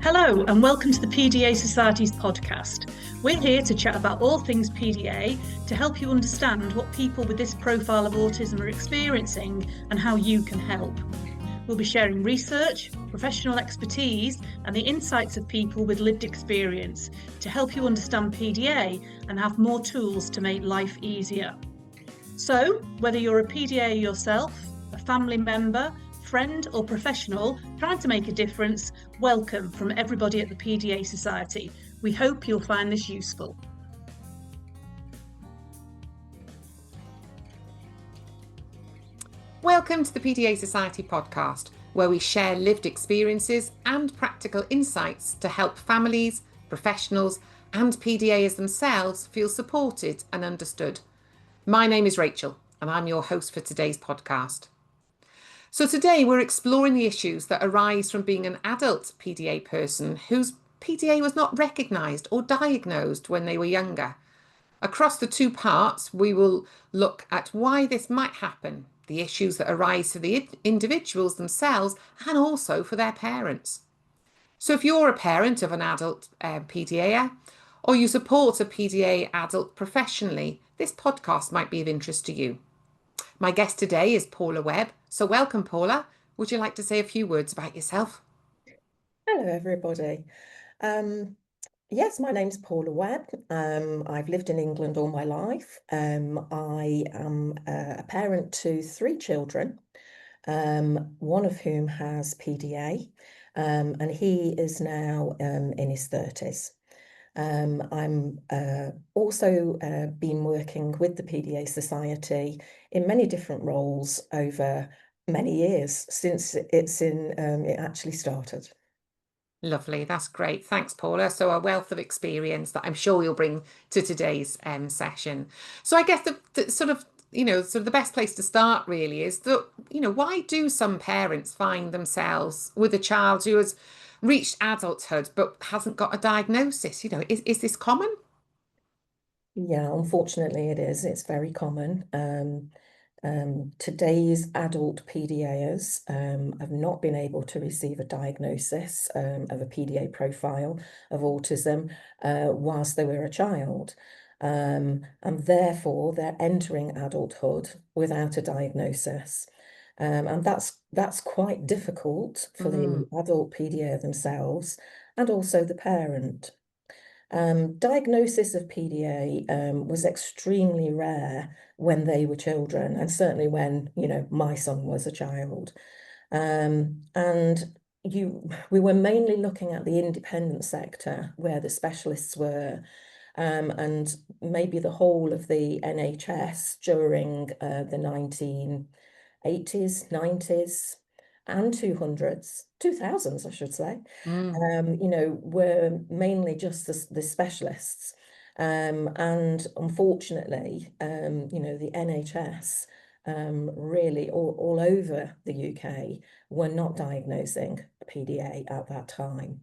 Hello and welcome to the PDA Society's podcast. We're here to chat about all things PDA to help you understand what people with this profile of autism are experiencing and how you can help. We'll be sharing research, professional expertise and the insights of people with lived experience to help you understand PDA and have more tools to make life easier. So, whether you're a PDA yourself, a family member, friend or professional trying to make a difference, welcome from everybody at the PDA Society. We hope you'll find this useful. Welcome to the PDA Society podcast, where we share lived experiences and practical insights to help families, professionals and PDAers themselves feel supported and understood. My name is Rachel and I'm your host for today's podcast. So today we're exploring the issues that arise from being an adult PDA person whose PDA was not recognised or diagnosed when they were younger. Across the two parts, we will look at why this might happen, the issues that arise for the individuals themselves and also for their parents. So if you're a parent of an adult PDAer or you support a PDA adult professionally, this podcast might be of interest to you. My guest today is Paula Webb. So welcome, Paula. Would you like to say a few words about yourself? Hello, everybody. Yes, my name's Paula Webb. I've lived in England all my life. I am a parent to 3 children, one of whom has PDA, and he is now in his 30s. I'm also been working with the PDA Society in many different roles over many years since it actually started. Lovely, that's great. Thanks, Paula. So a wealth of experience that I'm sure you'll bring to today's session. So I guess the best place to start really is that, why do some parents find themselves with a child who has reached adulthood but hasn't got a diagnosis? Is this common? Yeah, unfortunately it is. It's very common. Today's adult PDAers have not been able to receive a diagnosis of a PDA profile of autism whilst they were a child. And therefore they're entering adulthood without a diagnosis. And that's quite difficult for the adult PDA themselves and also the parent. Diagnosis of PDA was extremely rare when they were children, and certainly when, my son was a child. And we were mainly looking at the independent sector where the specialists were, and maybe the whole of the NHS during the 1980s, 90s, and 2000s, I should say, were mainly just the specialists. And unfortunately, the NHS really all over the UK were not diagnosing PDA at that time.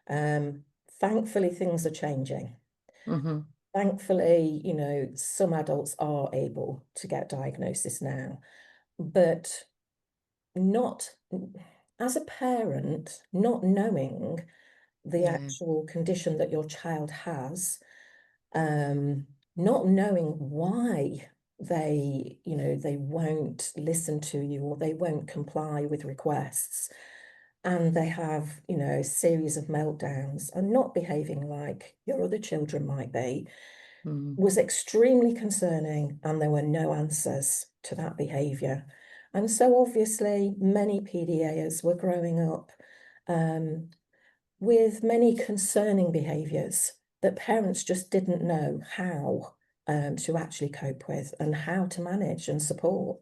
Thankfully, things are changing. Thankfully, some adults are able to get diagnosis now, but not as a parent, not knowing the actual condition that your child has, not knowing why they won't listen to you or they won't comply with requests, and they have, a series of meltdowns and not behaving like your other children might be, was extremely concerning, and there were no answers to that behavior. And so obviously many PDAers were growing up with many concerning behaviours that parents just didn't know how to actually cope with and how to manage and support.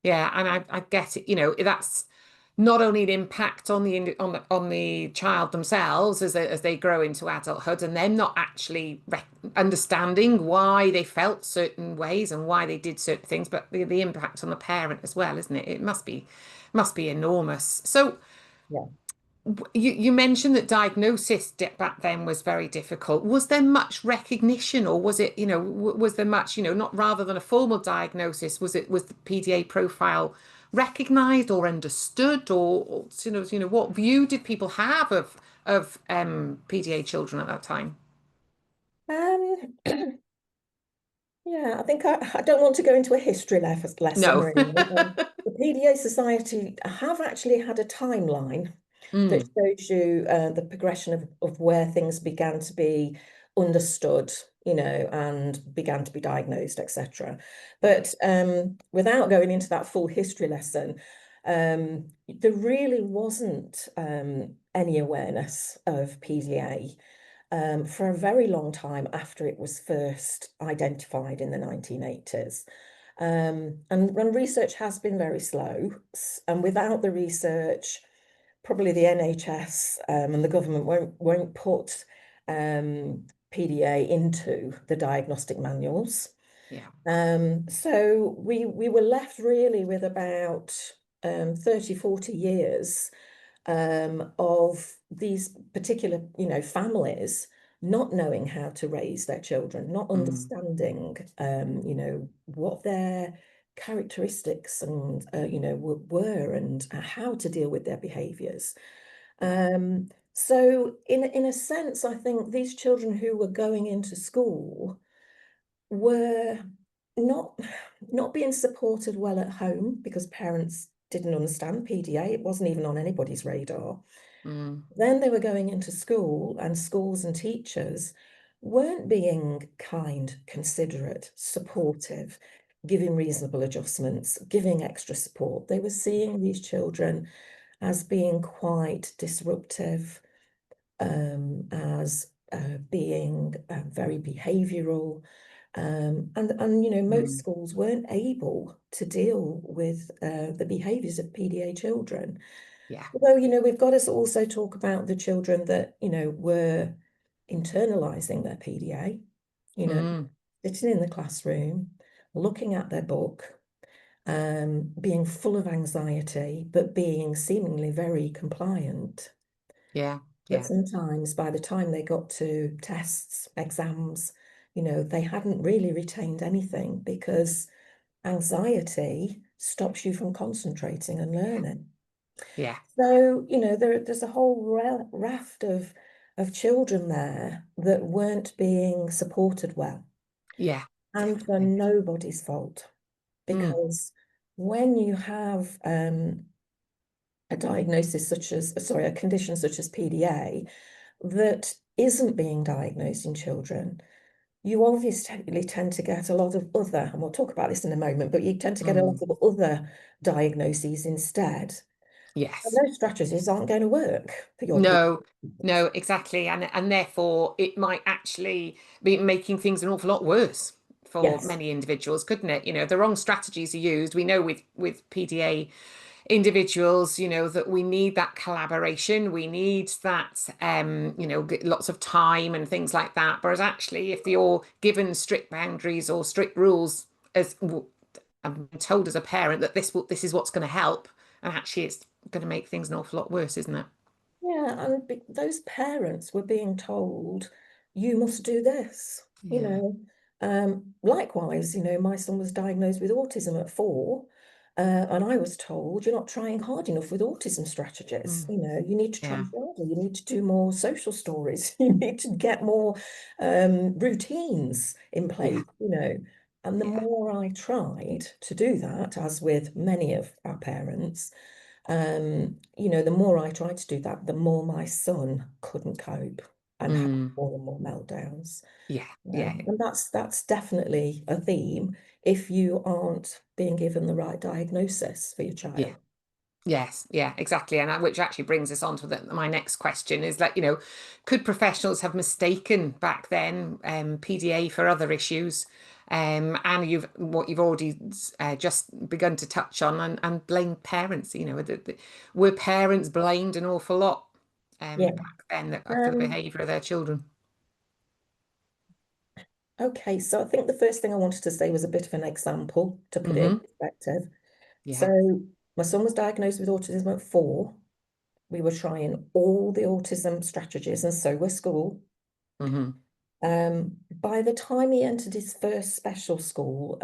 Yeah, and I get it. That's not only an impact on the child themselves as they grow into adulthood, and them not actually understanding why they felt certain ways and why they did certain things, but the impact on the parent as well, isn't it? It must be enormous. So yeah. You mentioned that diagnosis back then was very difficult. Was there much recognition, or was it, was there much, not rather than a formal diagnosis, was the PDA profile recognised or understood, or what view did people have of PDA children at that time? Um, yeah, I think I don't want to go into a history lesson No. or anything. The PDA Society have actually had a timeline that Mm, shows you the progression of where things began to be understood, and began to be diagnosed, etc. But without going into that full history lesson, there really wasn't any awareness of PDA for a very long time after it was first identified in the 1980s. And when research has been very slow, and without the research, probably the NHS and the government won't put PDA into the diagnostic manuals. yeah. So we were left really with about 30, 40 years of these particular, families not knowing how to raise their children, not Mm, understanding, what their characteristics and, were and how to deal with their behaviors. So in a sense, I think these children who were going into school were not not being supported well at home because parents didn't understand PDA. It wasn't even on anybody's radar. mm, Then they were going into school, and schools and teachers weren't being kind, considerate, supportive, giving reasonable adjustments, giving extra support. They were seeing these children as being quite disruptive, as being very behavioural. And most mm. schools weren't able to deal with the behaviours of PDA children. Yeah. Although, we've got to also talk about the children that, were internalising their PDA, Mm, sitting in the classroom, looking at their book, being full of anxiety, but being seemingly very compliant. yeah. But Yeah. sometimes by the time they got to tests, exams, they hadn't really retained anything because anxiety stops you from concentrating and learning. Yeah. So, there's a whole raft of children there that weren't being supported well, Yeah. and for Definitely. nobody's fault. Mm, Because when you have a diagnosis a condition such as PDA that isn't being diagnosed in children, you obviously tend to get a lot of other, and we'll talk about this in a moment, but you tend to get a lot mm. of other diagnoses instead. And Yes. those strategies aren't going to work for your people. No, no, exactly. And therefore it might actually be making things an awful lot worse for Yes. many individuals, couldn't it? The wrong strategies are used. We know with PDA individuals, that we need that collaboration. We need that, lots of time and things like that. Whereas actually, if you're given strict boundaries or strict rules, as I'm told as a parent that this is what's going to help, and actually it's going to make things an awful lot worse, isn't it? Yeah, and those parents were being told, you must do this, Yeah. Likewise, my son was diagnosed with autism at 4, and I was told, you're not trying hard enough with autism strategies. Mm. You need to try Yeah. harder, you need to do more social stories, you need to get more routines in Yeah. place, And the Yeah. more I tried to do that, as with many of our parents, the more I tried to do that, the more my son couldn't cope and had Mm. more and more meltdowns. Yeah. Yeah. And that's definitely a theme if you aren't being given the right diagnosis for your Yeah. child. Yes, yeah, exactly. And which actually brings us on to my next question is that, could professionals have mistaken back then PDA for other issues? And what you've already just begun to touch on and blame parents, were parents blamed an awful lot Yeah. back then for the Um, behaviour of their children? okay, so I think the first thing I wanted to say was a bit of an example to put it in Hmm. perspective. Yeah. So my son was diagnosed with autism at 4. We were trying all the autism strategies, and so were school. Hmm. By the time he entered his first special school,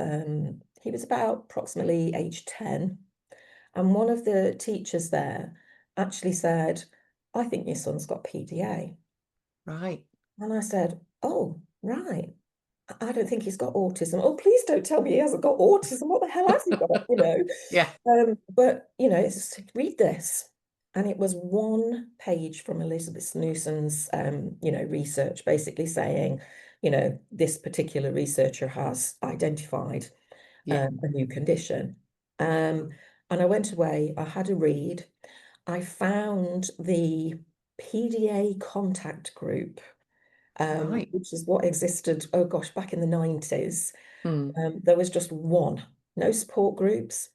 he was about approximately age 10. And one of the teachers there actually said, I think your son's got PDA. Right. And I said, oh, right. I don't think he's got autism. Oh, please don't tell me he hasn't got autism. What the hell has he got? Yeah. But read this. And it was one page from Elizabeth Newson's research, basically saying, this particular researcher has identified Yeah. a new condition. And I went away, I had a read, I found the PDA contact group, Right. which is what existed, oh gosh, back in the 90s. Mm. There was just one, no support groups,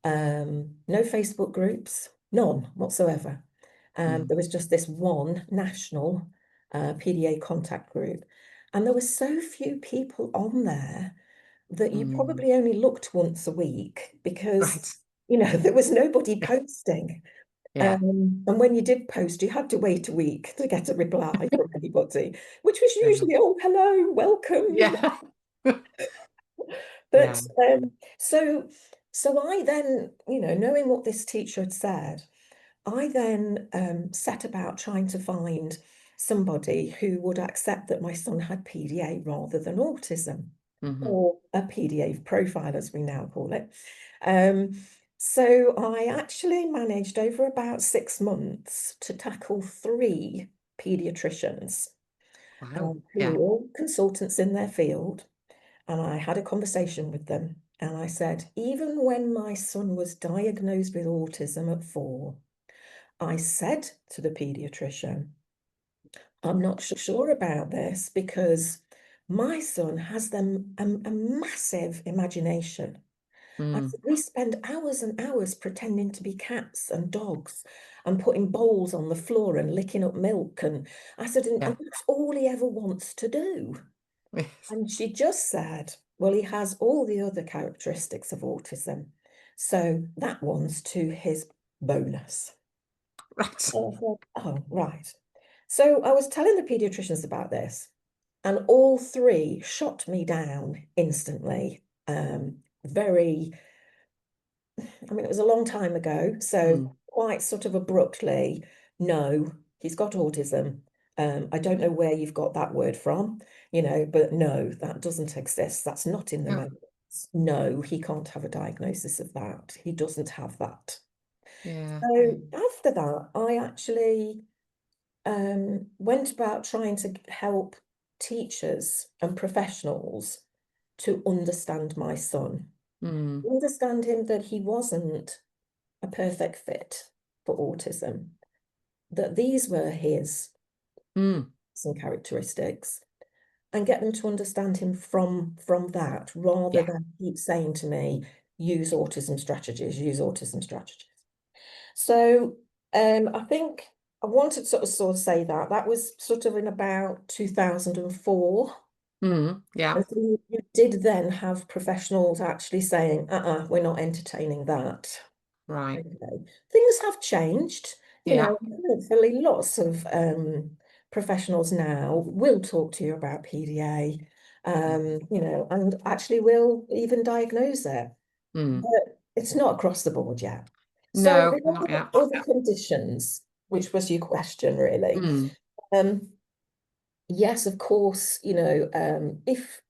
no Facebook groups, none whatsoever. There was just this one national PDA contact group. And there were so few people on there that you probably only looked once a week because, Right. there was nobody Yeah. posting. Yeah. And when you did post, you had to wait a week to get a reply from anybody, which was usually, oh, hello, welcome, Yeah. But Yeah. so I then, knowing what this teacher had said, I then set about trying to find somebody who would accept that my son had PDA rather than autism, or a PDA profile, as we now call it. So I actually managed over about 6 months to tackle 3 pediatricians Wow. who were Yeah. all consultants in their field. And I had a conversation with them. And I said, even when my son was diagnosed with autism at 4, I said to the pediatrician, I'm not sure about this because my son has a massive imagination. I said, we spend hours and hours pretending to be cats and dogs and putting bowls on the floor and licking up milk. And I said, and Yeah. that's all he ever wants to do. Yes. And she just said, well, he has all the other characteristics of autism. So that one's to his bonus. Right. So I thought, oh, right. So I was telling the pediatricians about this, and all 3 shot me down instantly. Very, I mean, it was a long time ago, so quite sort of abruptly, no, he's got autism. I don't know where you've got that word from, but no, that doesn't exist. That's not in the Oh, manuals. No, he can't have a diagnosis of that. He doesn't have that. yeah. So after that, I actually went about trying to help teachers and professionals to understand my son, understand him that he wasn't a perfect fit for autism, that these were his some characteristics, and get them to understand him from that, rather Yeah. than keep saying to me, use autism strategies, use autism strategies. So I think I wanted to sort of say that was sort of in about 2004. Yeah. And so you did then have professionals actually saying, we're not entertaining that. Right. Okay. Things have changed, Yeah. hopefully lots of professionals now will talk to you about PDA, and actually will even diagnose it. But it's not across the board yet. So No, the not yet. other conditions, which was your question really, um, yes, of course, if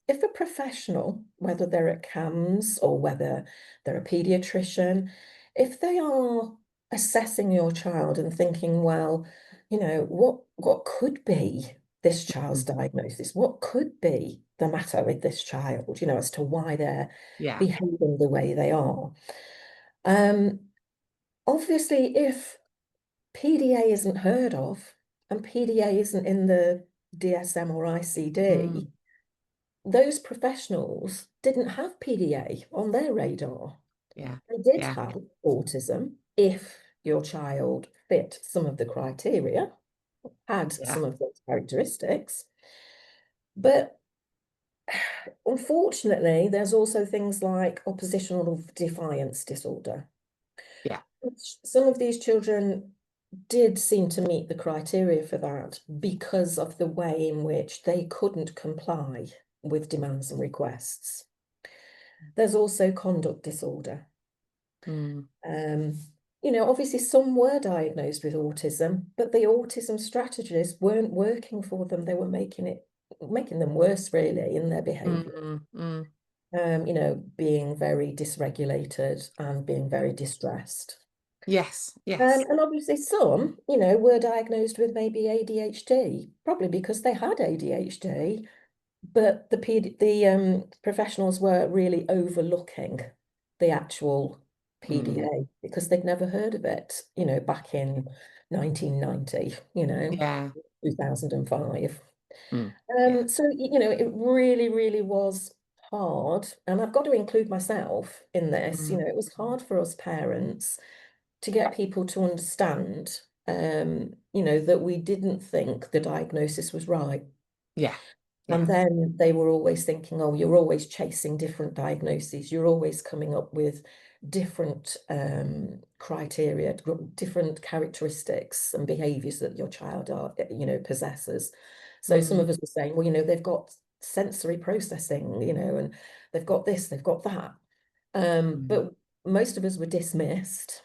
a professional, whether they're at CAMS or whether they're a pediatrician, if they are assessing your child and thinking, well, what could be this child's diagnosis? What could be the matter with this child, as to why they're Yeah. behaving the way they are. Obviously, if PDA isn't heard of, and PDA isn't in the DSM or ICD, those professionals didn't have PDA on their radar. Yeah. They did Yeah. have autism if your child fit some of the criteria, had Yeah. some of those characteristics. But unfortunately, there's also things like oppositional defiance disorder. Yeah. Some of these children did seem to meet the criteria for that because of the way in which they couldn't comply with demands and requests. There's also conduct disorder. Obviously some were diagnosed with autism, but the autism strategies weren't working for them. They were making them worse really in their behaviour. Being very dysregulated and being very distressed. Yes, yes. And obviously some, were diagnosed with maybe ADHD, probably because they had ADHD, but the professionals were really overlooking the actual PDA because they'd never heard of it, back in 1990, Yeah. 2005. Yeah. So, it really, really was hard. And I've got to include myself in this. It was hard for us parents to get people to understand, that we didn't think the diagnosis was right. Yeah. And Yeah. then they were always thinking, oh, you're always chasing different diagnoses. You're always coming up with different criteria, different characteristics and behaviors that your child possesses. So some of us were saying, well, they've got sensory processing, and they've got this, they've got that. But most of us were dismissed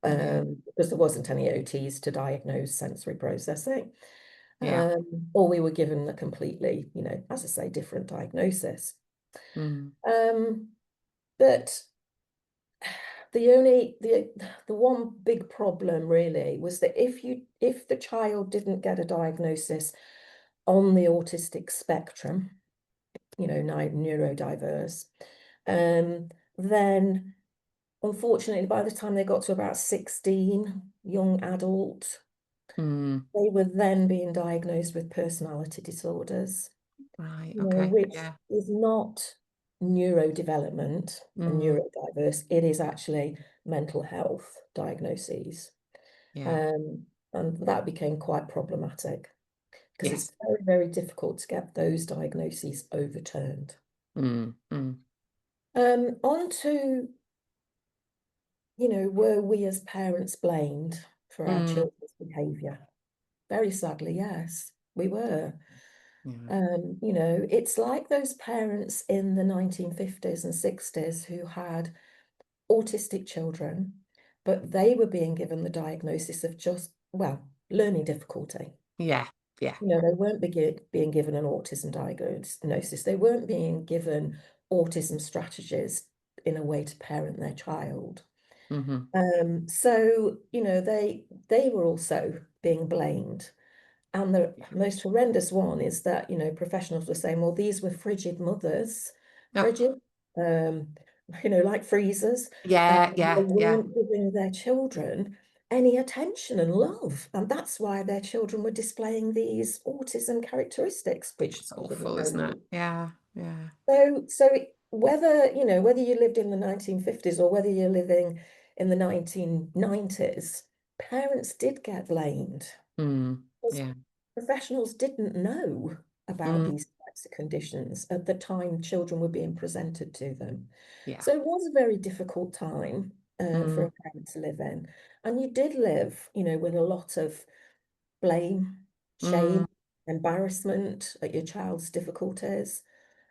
Yeah. because there wasn't any OTs to diagnose sensory processing. Yeah. Or we were given a completely, as I say, different diagnosis. But the one big problem really was that if the child didn't get a diagnosis on the autistic spectrum, neurodiverse, then unfortunately by the time they got to about 16, young adult, they were then being diagnosed with personality disorders, Right. Okay. which Yeah. is not neurodevelopment and neurodiverse. It is actually mental health diagnoses. Yeah. And that became quite problematic because Yes. it's very, very difficult to get those diagnoses overturned. On to, were we as parents blamed for our children's behaviour? Very sadly, yes, we were. Yeah. It's like those parents in the 1950s and 60s who had autistic children, but they were being given the diagnosis of just, well, learning difficulty. Yeah. Yeah. They weren't being given an autism diagnosis. They weren't being given autism strategies in a way to parent their child. So, they were also being blamed. And the most horrendous one is that, professionals were saying, well, these were frigid mothers, frigid, like freezers. Yeah. They Yeah. Yeah. weren't giving their children any attention and love. And that's why their children were displaying these autism characteristics, which It's for the awful, isn't it? moment. Yeah. Yeah. Whether you lived in the 1950s or whether you're living in the 1990s, parents did get blamed. Yeah. Professionals didn't know about these types of conditions at the time children were being presented to them. Yeah. So it was a very difficult time for a parent to live in. And you did live, with a lot of blame, shame, embarrassment at your child's difficulties.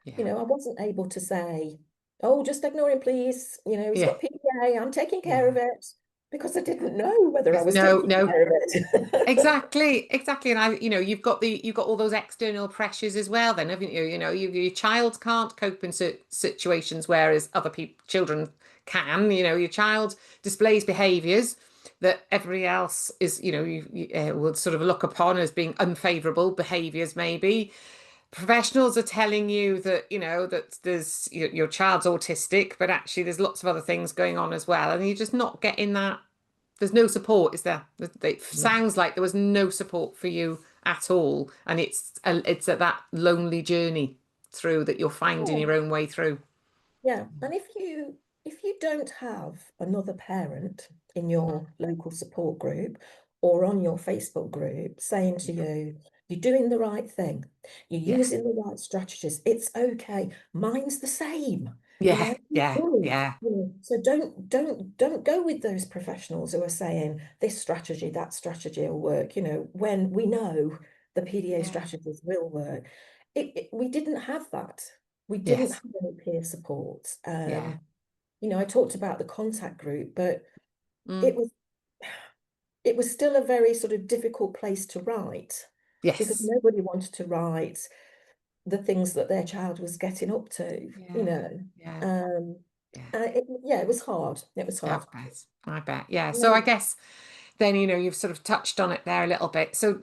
Yeah. I wasn't able to say, oh, just ignore him, please. He's Yeah. got PDA, I'm taking care Yeah. of it, because I didn't know whether I was No, taking no. care of it. Exactly. And you've got all those external pressures as well then, haven't you? Your child can't cope in situations whereas other children can. Your child displays behaviors that everybody else is, will sort of look upon as being unfavorable behaviors maybe. Professionals are telling you that, that there's your child's autistic, but actually there's lots of other things going on as well. And you're just not getting that. There's no support, is there? It sounds like there was no support for you at all, and it's at that lonely journey through that you're finding your own way through. Yeah, and if you don't have another parent in your local support group or on your Facebook group saying to you, you're doing the right thing, you're Yes. using the right strategies, it's okay. Mine's the same. Yeah. Yeah. Good. Yeah. So don't go with those professionals who are saying this strategy, that strategy will work, when we know the PDA Yeah. strategies will work. We didn't have that. We didn't Yes. have any peer support. Yeah. you know, I talked about the contact group, but Mm. it was still a very sort of difficult place to write, because Yes. nobody wanted to write the things that their child was getting up to, you Yeah. know. Yeah. Um, Yeah. yeah, it was hard. It was I hard. bet. I bet. Yeah. So I Mm. guess then, you've sort of touched on it there a little bit. So,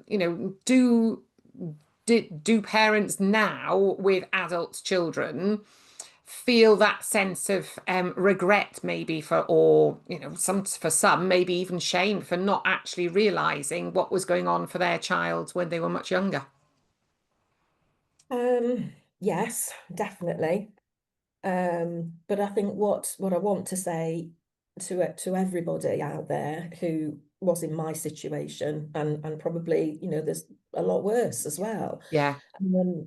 do parents now with adult children feel that sense of regret maybe or for some maybe even shame for not actually realizing what was going on for their child when they were much younger? Yes, definitely. But I think what I want to say to everybody out there who was in my situation, and probably, you know, there's a lot worse as well, Yeah.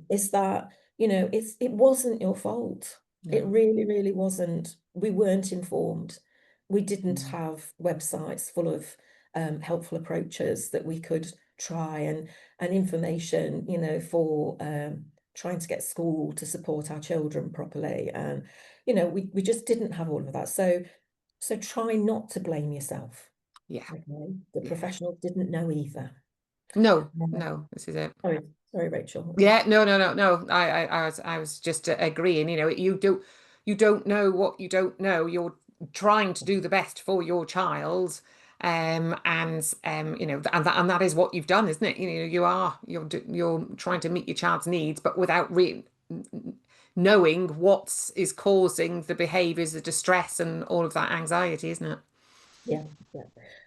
is that, you know, it wasn't your fault. It No. really, really wasn't. We weren't informed. We didn't Mm. have websites full of helpful approaches that we could try, and information, you know, for trying to get school to support our children properly. And, you know, we just didn't have all of that. So try not to blame yourself. Yeah. Okay. The Yeah. professionals didn't know either. No, Um, no, this is it. sorry, sorry, Rachel. Yeah, no, no, no, no. I was just agreeing. You don't know what you don't know. You're trying to do the best for your child, and that is what you've done, isn't it? You're trying to meet your child's needs, but without knowing what is causing the behaviours, the distress, and all of that anxiety, isn't it? Yeah, yeah.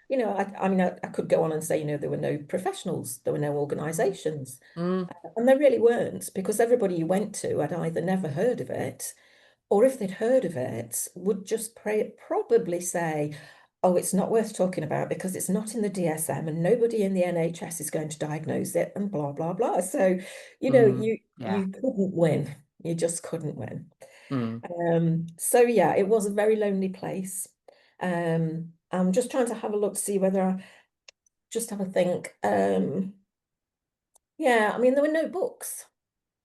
You know, I mean, I could go on and say, you know, there were no professionals, there were no organizations, Mm, and there really weren't, because everybody you went to had either never heard of it, or if they'd heard of it, would just probably say, oh, it's not worth talking about because it's not in the DSM and nobody in the NHS is going to diagnose it, and blah, blah, blah. So, you know, yeah. you couldn't win. You just couldn't win. Mm, So yeah, it was a very lonely place. I'm just trying to have a look to see whether I just have a think. Yeah, I mean, there were no books,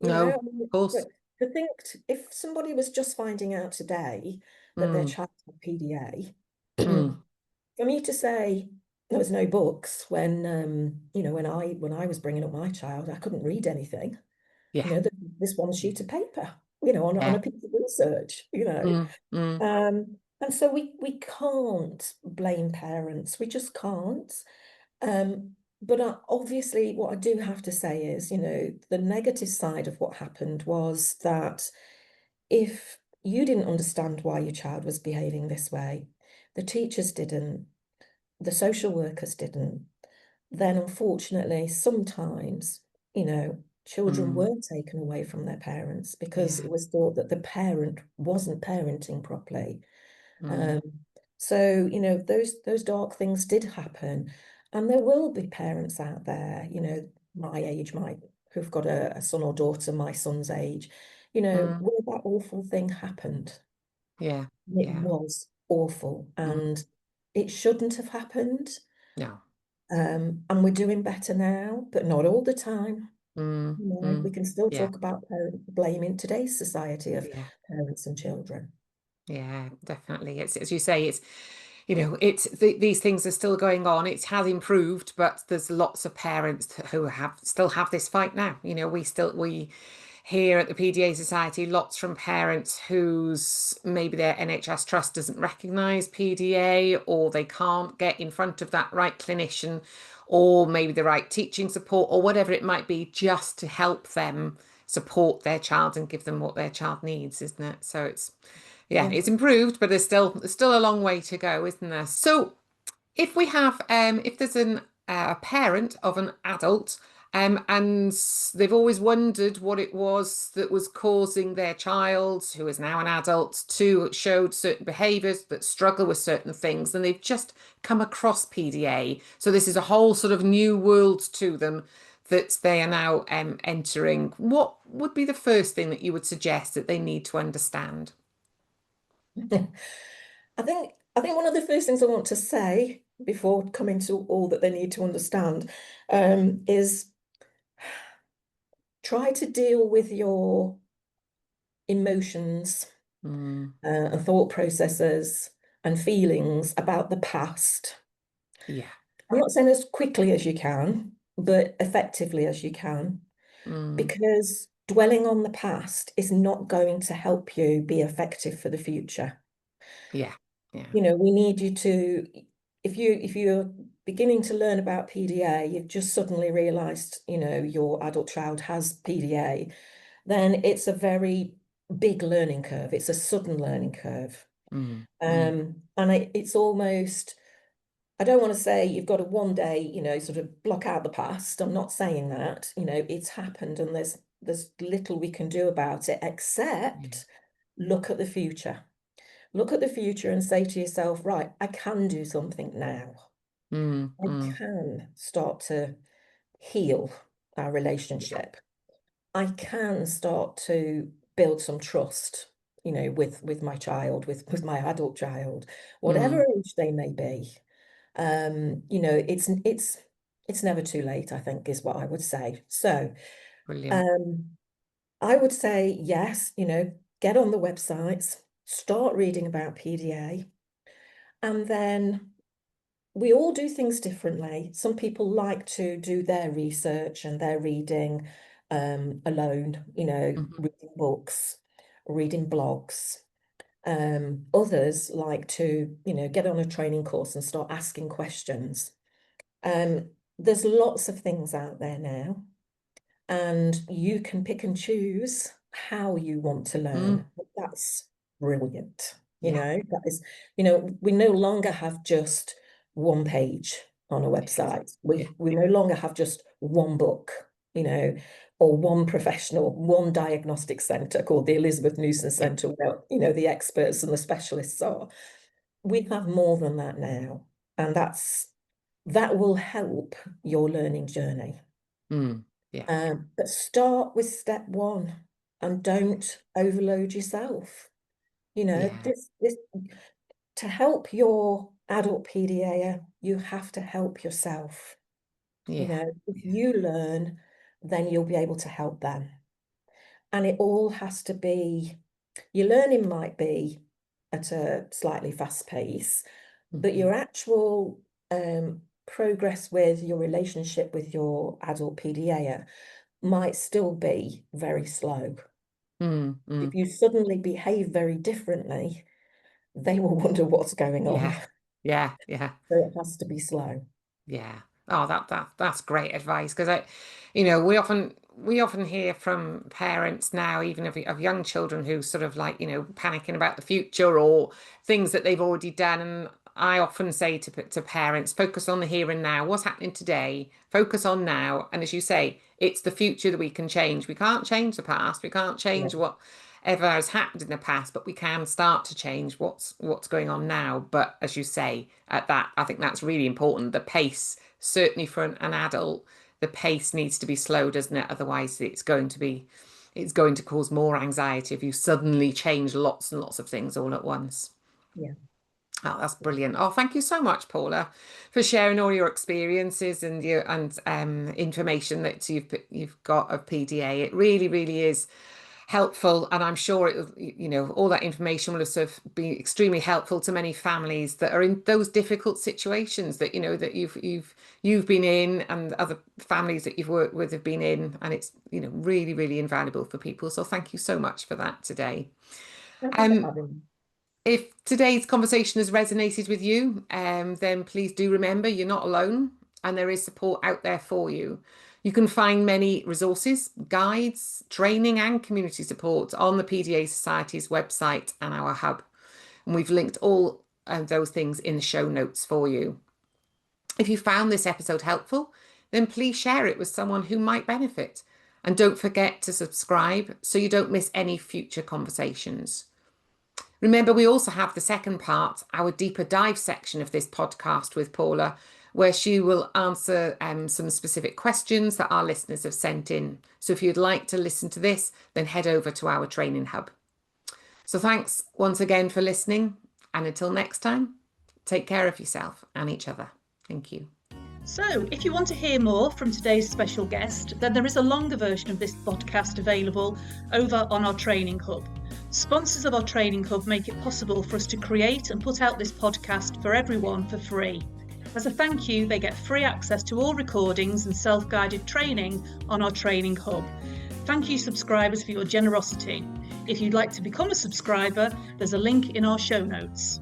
you no, know. of I mean, course. but to think, if somebody was just finding out today that their Mm, child had PDA, mm, for me to say there was no books when, you know, when I was bringing up my child, I couldn't read anything. You yeah. know, this one sheet of paper, you know, on Yeah. a piece of research, you know. Mm, mm, And so we can't blame parents. We just can't. But obviously, what I do have to say is, you know, the negative side of what happened was that if you didn't understand why your child was behaving this way, the teachers didn't, the social workers didn't, then unfortunately, sometimes, you know, children mm, were taken away from their parents because yeah. it was thought that the parent wasn't parenting properly. Mm, Um, so, you know, those dark things did happen. And there will be parents out there, you know, my age, who've got a son or daughter my son's age, you know, mm, where that awful thing happened. yeah. It Yeah. was awful Mm, and it shouldn't have happened. no. And we're doing better now, but not all the time. Mm, You know, we mm, can still yeah. talk about parent blame in today's society of Yeah. parents and children. Yeah, definitely. It's as you say, these things are still going on. It has improved, but there's lots of parents who still have this fight now. We here at the PDA Society, lots from parents whose maybe their NHS trust doesn't recognise PDA, or they can't get in front of that right clinician, or maybe the right teaching support, or whatever it might be, just to help them support their child and give them what their child needs, isn't it? So yeah, Yeah. it's improved, but there's still a long way to go, isn't there? So if there's a parent of an adult, and they've always wondered what it was that was causing their child, who is now an adult, to showed certain behaviours, that struggle with certain things, and they've just come across PDA. So this is a whole sort of new world to them that they are now entering. What would be the first thing that you would suggest that they need to understand? I think one of the first things I want to say before coming to all that they need to understand, is try to deal with your emotions and thought processes and feelings about the past. Yeah. I'm not saying as quickly as you can, but effectively as you can, because dwelling on the past is not going to help you be effective for the future. Yeah. Yeah. You know, we need you to, if you're beginning to learn about PDA, you've just suddenly realized, you know, your adult child has PDA, then it's a very big learning curve. It's a sudden learning curve. And it's almost, I don't want to say you've got to one day, you know, sort of block out the past. I'm not saying that, you know, it's happened and there's little we can do about it except look at the future. Look at the future and say to yourself, right, I can do something now. I can start to heal our relationship. I can start to build some trust, you know, with my child, with my adult child, whatever age they may be. You know, it's never too late, I think, is what I would say. So, Brilliant. I would say yes, you know, get on the websites, start reading about PDA, and then we all do things differently. Some people like to do their research and their reading alone, you know, reading books, reading blogs. Others like to, you know, get on a training course and start asking questions. There's lots of things out there now, and you can pick and choose how you want to learn. That's brilliant. You know, that is, you know, we no longer have just one page on a website. We no longer have just one book, you know, or one professional, one diagnostic centre called the Elizabeth Newson Centre, where, you know, the experts and the specialists are. We have more than that now, and that will help your learning journey. But start with step one and don't overload yourself. You know, this to help your adult PDAer, you have to help yourself. You know, if you learn, then you'll be able to help them. And it all has to be, your learning might be at a slightly fast pace, but your actual progress with your relationship with your adult PDAer might still be very slow. If you suddenly behave very differently, they will wonder what's going on. Yeah. So it has to be slow. Yeah. Oh, that's great advice, because you know, we often hear from parents now, even of young children, who sort of like, you know, panicking about the future or things that they've already done. And I often say to parents, focus on the here and now. What's happening today? Focus on now. And as you say, it's the future that we can change. We can't change the past. We can't change whatever has happened in the past, but we can start to change what's going on now. But as you say, at that, I think that's really important. The pace, certainly for an adult, the pace needs to be slow, doesn't it? Otherwise, it's going to cause more anxiety if you suddenly change lots and lots of things all at once. Yeah. Oh, that's brilliant. Oh, thank you so much, Paula, for sharing all your experiences and information that you've got of PDA. It really, really is helpful, and I'm sure it, you know, all that information will have been extremely helpful to many families that are in those difficult situations that, you know, that you've been in, and other families that you've worked with have been in, and it's, you know, really, really invaluable for people. So thank you so much for that today. If today's conversation has resonated with you, then please do remember you're not alone, and there is support out there for you. You can find many resources, guides, training and community support on the PDA Society's website and our hub. And we've linked all of those things in the show notes for you. If you found this episode helpful, then please share it with someone who might benefit. And don't forget to subscribe so you don't miss any future conversations. Remember, we also have the second part, our deeper dive section of this podcast with Paula, where she will answer some specific questions that our listeners have sent in. So if you'd like to listen to this, then head over to our training hub. So thanks once again for listening. And until next time, take care of yourself and each other. Thank you. So, if you want to hear more from today's special guest, then there is a longer version of this podcast available over on our training hub. Sponsors of our training hub make it possible for us to create and put out this podcast for everyone for free. As a thank you, they get free access to all recordings and self-guided training on our training hub. Thank you, subscribers, for your generosity. If you'd like to become a subscriber, there's a link in our show notes.